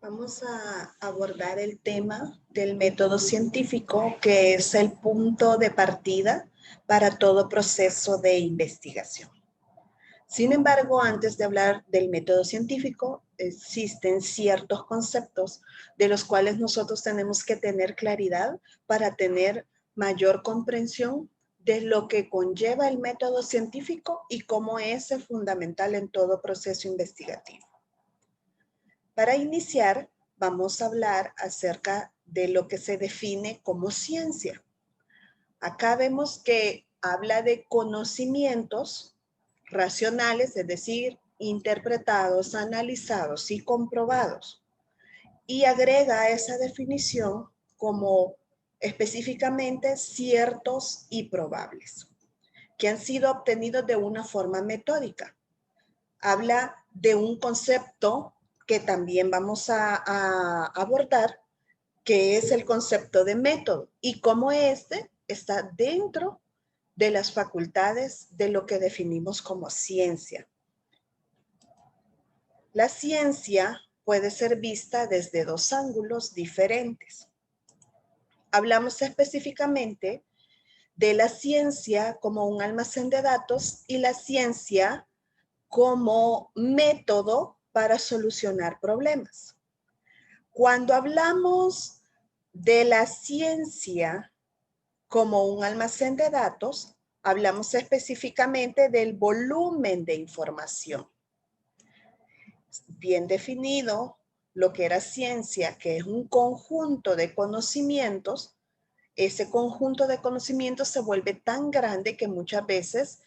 Vamos a abordar el tema del método científico, que es el punto de partida para todo proceso de investigación. Sin embargo, antes de hablar del método científico, existen ciertos conceptos de los cuales nosotros tenemos que tener claridad para tener mayor comprensión de lo que conlleva el método científico y cómo es fundamental en todo proceso investigativo. Para iniciar, vamos a hablar acerca de lo que se define como ciencia. Acá vemos que habla de conocimientos racionales, es decir, interpretados, analizados y comprobados. Y agrega a esa definición como específicamente ciertos y probables, que han sido obtenidos de una forma metódica. Habla de un concepto que también vamos a abordar, que es el concepto de método y cómo este está dentro de las facultades de lo que definimos como ciencia. La ciencia puede ser vista desde dos ángulos diferentes. Hablamos específicamente de la ciencia como un almacén de datos y la ciencia como método para solucionar problemas. Cuando hablamos de la ciencia como un almacén de datos, hablamos específicamente del volumen de información. Bien definido lo que era ciencia, que es un conjunto de conocimientos. Ese conjunto de conocimientos se vuelve tan grande que muchas veces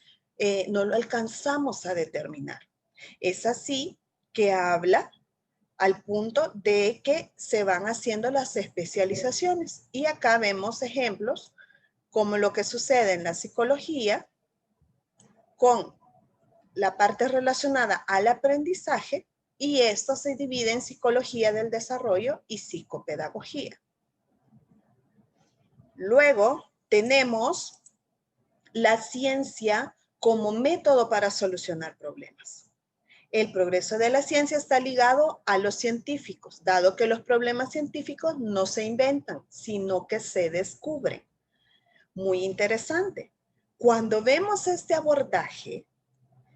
no lo alcanzamos a determinar. Es así que habla al punto de que se van haciendo las especializaciones. Y acá vemos ejemplos como lo que sucede en la psicología con la parte relacionada al aprendizaje, y esto se divide en psicología del desarrollo y psicopedagogía. Luego tenemos la ciencia como método para solucionar problemas. El progreso de la ciencia está ligado a los científicos, dado que los problemas científicos no se inventan, sino que se descubren. Muy interesante. Cuando vemos este abordaje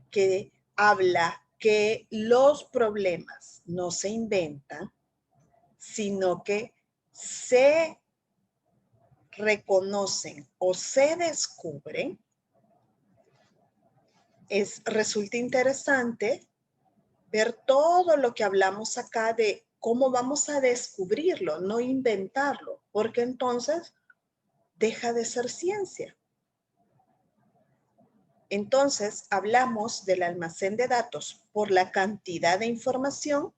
que habla que los problemas no se inventan, sino que se reconocen o se descubren, resulta interesante ver todo lo que hablamos acá de cómo vamos a descubrirlo, no inventarlo, porque entonces deja de ser ciencia. Entonces, hablamos del almacén de datos por la cantidad de información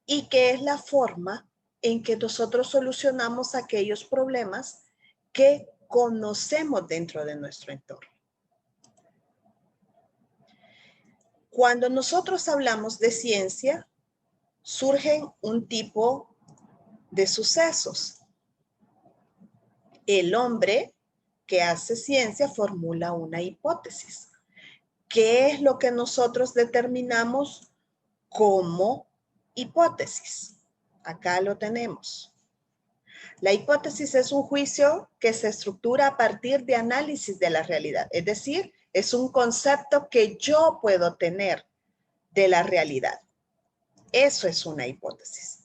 y que es la forma en que nosotros solucionamos aquellos problemas que conocemos dentro de nuestro entorno. Cuando nosotros hablamos de ciencia, surgen un tipo de sucesos. El hombre que hace ciencia formula una hipótesis. ¿Qué es lo que nosotros determinamos como hipótesis? Acá lo tenemos. La hipótesis es un juicio que se estructura a partir de análisis de la realidad. Es decir, es un concepto que yo puedo tener de la realidad. Eso es una hipótesis.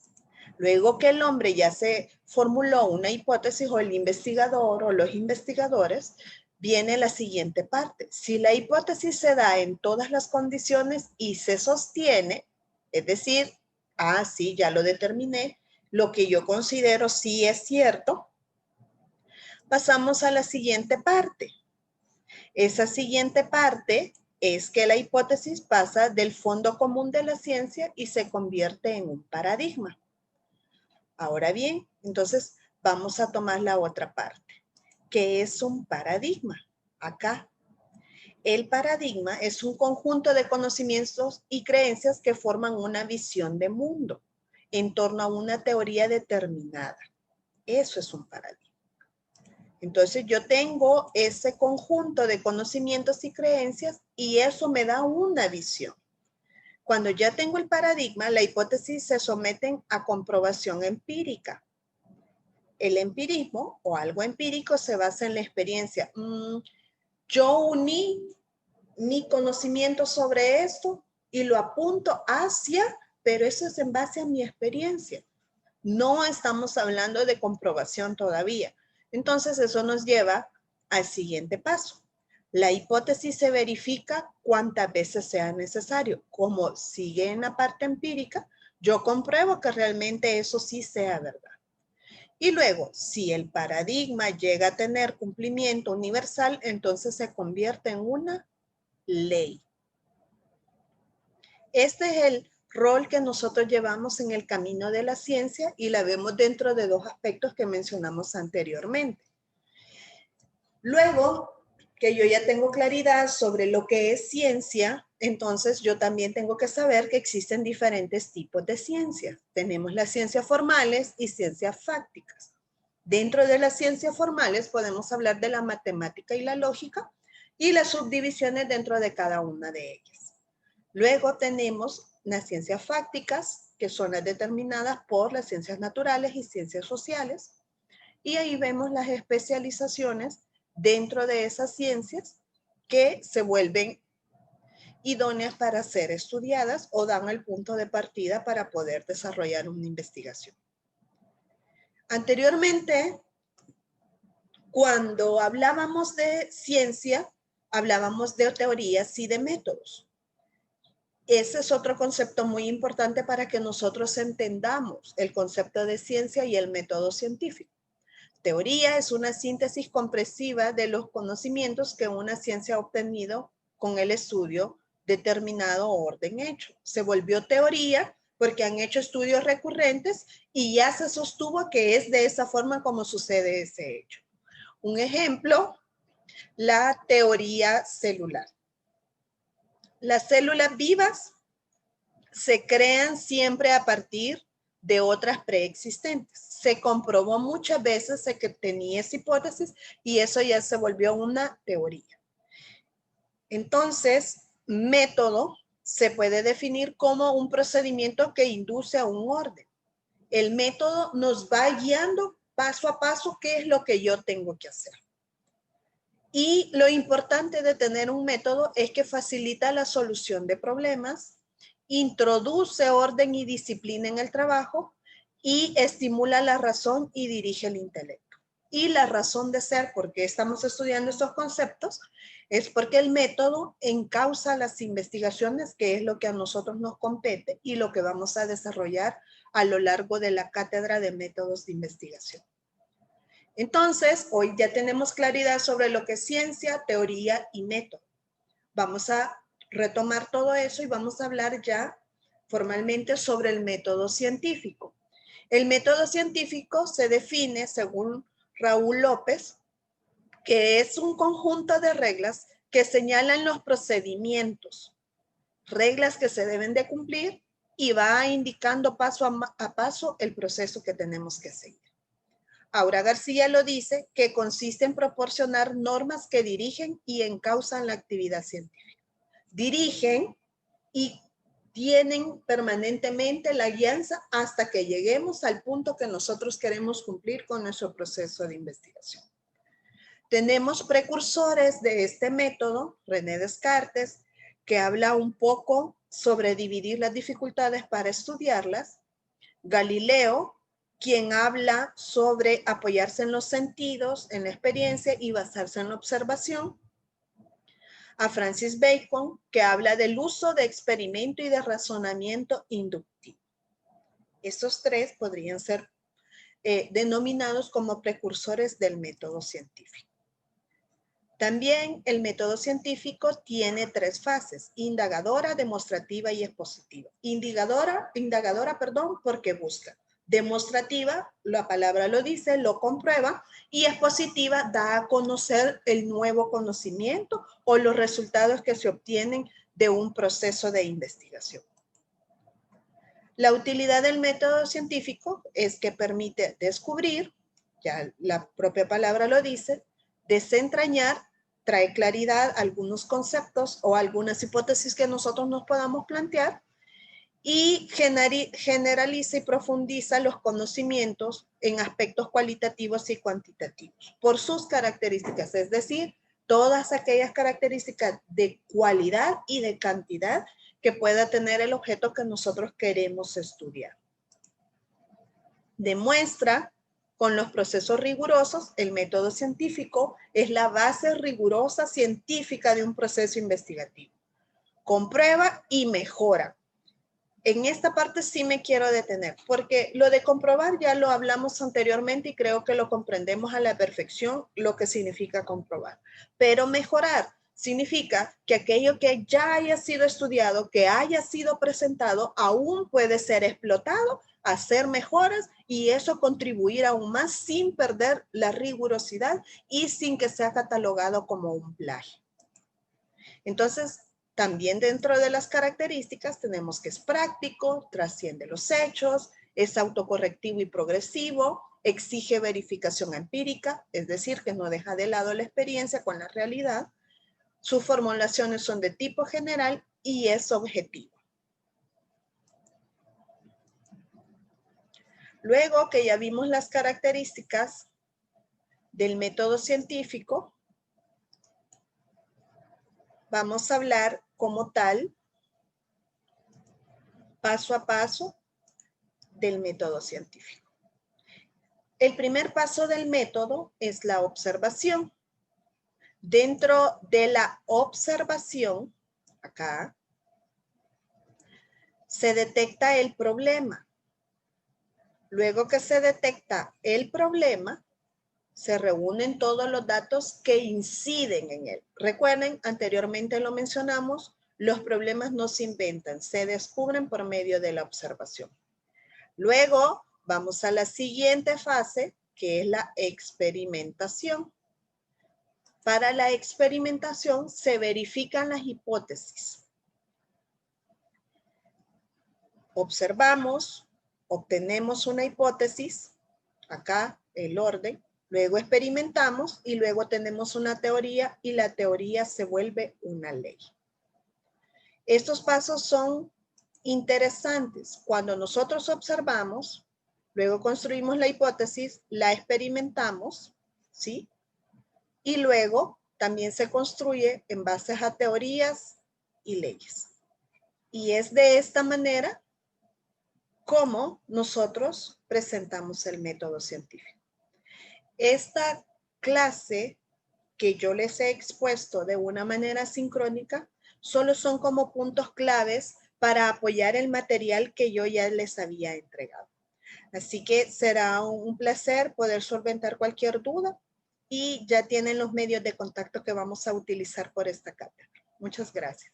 Luego que el hombre ya se formuló una hipótesis, o el investigador o los investigadores, viene la siguiente parte. Si la hipótesis se da en todas las condiciones y se sostiene, es decir, sí, ya lo determiné, lo que yo considero sí es cierto, pasamos a la siguiente parte. Esa siguiente parte es que la hipótesis pasa del fondo común de la ciencia y se convierte en un paradigma. Ahora bien, entonces vamos a tomar la otra parte. ¿Qué es un paradigma? Acá. El paradigma es un conjunto de conocimientos y creencias que forman una visión de mundo en torno a una teoría determinada. Eso es un paradigma. Entonces yo tengo ese conjunto de conocimientos y creencias y eso me da una visión. Cuando ya tengo el paradigma, la hipótesis se someten a comprobación empírica. El empirismo o algo empírico se basa en la experiencia. Yo uní mi conocimiento sobre esto y lo apunto hacia, pero eso es en base a mi experiencia. No estamos hablando de comprobación todavía. Entonces eso nos lleva al siguiente paso. La hipótesis se verifica cuantas veces sea necesario. Como sigue en la parte empírica, yo compruebo que realmente eso sí sea verdad. Y luego, si el paradigma llega a tener cumplimiento universal, entonces se convierte en una ley. Este es el rol que nosotros llevamos en el camino de la ciencia y la vemos dentro de dos aspectos que mencionamos anteriormente. Luego que yo ya tengo claridad sobre lo que es ciencia, entonces yo también tengo que saber que existen diferentes tipos de ciencia. Tenemos las ciencias formales y ciencias fácticas. Dentro de las ciencias formales podemos hablar de la matemática y la lógica y las subdivisiones dentro de cada una de ellas. Luego tenemos las ciencias fácticas, que son las determinadas por las ciencias naturales y ciencias sociales. Y ahí vemos las especializaciones dentro de esas ciencias que se vuelven idóneas para ser estudiadas o dan el punto de partida para poder desarrollar una investigación. Anteriormente, cuando hablábamos de ciencia, hablábamos de teorías y de métodos. Ese es otro concepto muy importante para que nosotros entendamos el concepto de ciencia y el método científico. Teoría es una síntesis comprensiva de los conocimientos que una ciencia ha obtenido con el estudio determinado orden hecho. Se volvió teoría porque han hecho estudios recurrentes y ya se sostuvo que es de esa forma como sucede ese hecho. Un ejemplo, la teoría celular. Las células vivas se crean siempre a partir de otras preexistentes. Se comprobó muchas veces que tenía esa hipótesis y eso ya se volvió una teoría. Entonces, método se puede definir como un procedimiento que induce a un orden. El método nos va guiando paso a paso qué es lo que yo tengo que hacer. Y lo importante de tener un método es que facilita la solución de problemas, introduce orden y disciplina en el trabajo y estimula la razón y dirige el intelecto. Y la razón de ser, por qué estamos estudiando estos conceptos, es porque el método encausa las investigaciones, que es lo que a nosotros nos compete y lo que vamos a desarrollar a lo largo de la cátedra de métodos de investigación. Entonces, hoy ya tenemos claridad sobre lo que es ciencia, teoría y método. Vamos a retomar todo eso y vamos a hablar ya formalmente sobre el método científico. El método científico se define, según Raúl López, que es un conjunto de reglas que señalan los procedimientos, reglas que se deben de cumplir y va indicando paso a paso el proceso que tenemos que seguir. Aura García lo dice, que consiste en proporcionar normas que dirigen y encausan la actividad científica. Dirigen y tienen permanentemente la guianza hasta que lleguemos al punto que nosotros queremos cumplir con nuestro proceso de investigación. Tenemos precursores de este método, René Descartes, que habla un poco sobre dividir las dificultades para estudiarlas. Galileo, quien habla sobre apoyarse en los sentidos, en la experiencia y basarse en la observación. A Francis Bacon, que habla del uso de experimento y de razonamiento inductivo. Estos tres podrían ser denominados como precursores del método científico. También el método científico tiene tres fases: indagadora, demostrativa y expositiva. Indagadora, porque busca. Demostrativa, la palabra lo dice, lo comprueba, y expositiva, da a conocer el nuevo conocimiento o los resultados que se obtienen de un proceso de investigación. La utilidad del método científico es que permite descubrir, ya la propia palabra lo dice, desentrañar, trae claridad a algunos conceptos o algunas hipótesis que nosotros nos podamos plantear y generaliza y profundiza los conocimientos en aspectos cualitativos y cuantitativos por sus características, es decir, todas aquellas características de cualidad y de cantidad que pueda tener el objeto que nosotros queremos estudiar. Demuestra con los procesos rigurosos, el método científico es la base rigurosa científica de un proceso investigativo. Comprueba y mejora. En esta parte sí me quiero detener, porque lo de comprobar ya lo hablamos anteriormente y creo que lo comprendemos a la perfección lo que significa comprobar. Pero mejorar significa que aquello que ya haya sido estudiado, que haya sido presentado, aún puede ser explotado, hacer mejoras y eso contribuir aún más sin perder la rigurosidad y sin que sea catalogado como un plagio. Entonces, también dentro de las características tenemos que es práctico, trasciende los hechos, es autocorrectivo y progresivo, exige verificación empírica, es decir, que no deja de lado la experiencia con la realidad. Sus formulaciones son de tipo general y es objetivo. Luego que ya vimos las características del método científico, vamos a hablar como tal, paso a paso, del método científico. El primer paso del método es la observación. Dentro de la observación, acá, se detecta el problema. Luego que se detecta el problema, se reúnen todos los datos que inciden en él. Recuerden, anteriormente lo mencionamos, los problemas no se inventan, se descubren por medio de la observación. Luego, vamos a la siguiente fase, que es la experimentación. Para la experimentación se verifican las hipótesis. Observamos, obtenemos una hipótesis, acá el orden, luego experimentamos y luego tenemos una teoría y la teoría se vuelve una ley. Estos pasos son interesantes. Cuando nosotros observamos, luego construimos la hipótesis, la experimentamos, ¿sí? Y luego también se construye en base a teorías y leyes. Y es de esta manera como nosotros presentamos el método científico. Esta clase que yo les he expuesto de una manera sincrónica solo son como puntos claves para apoyar el material que yo ya les había entregado. Así que será un placer poder solventar cualquier duda y ya tienen los medios de contacto que vamos a utilizar por esta cátedra. Muchas gracias.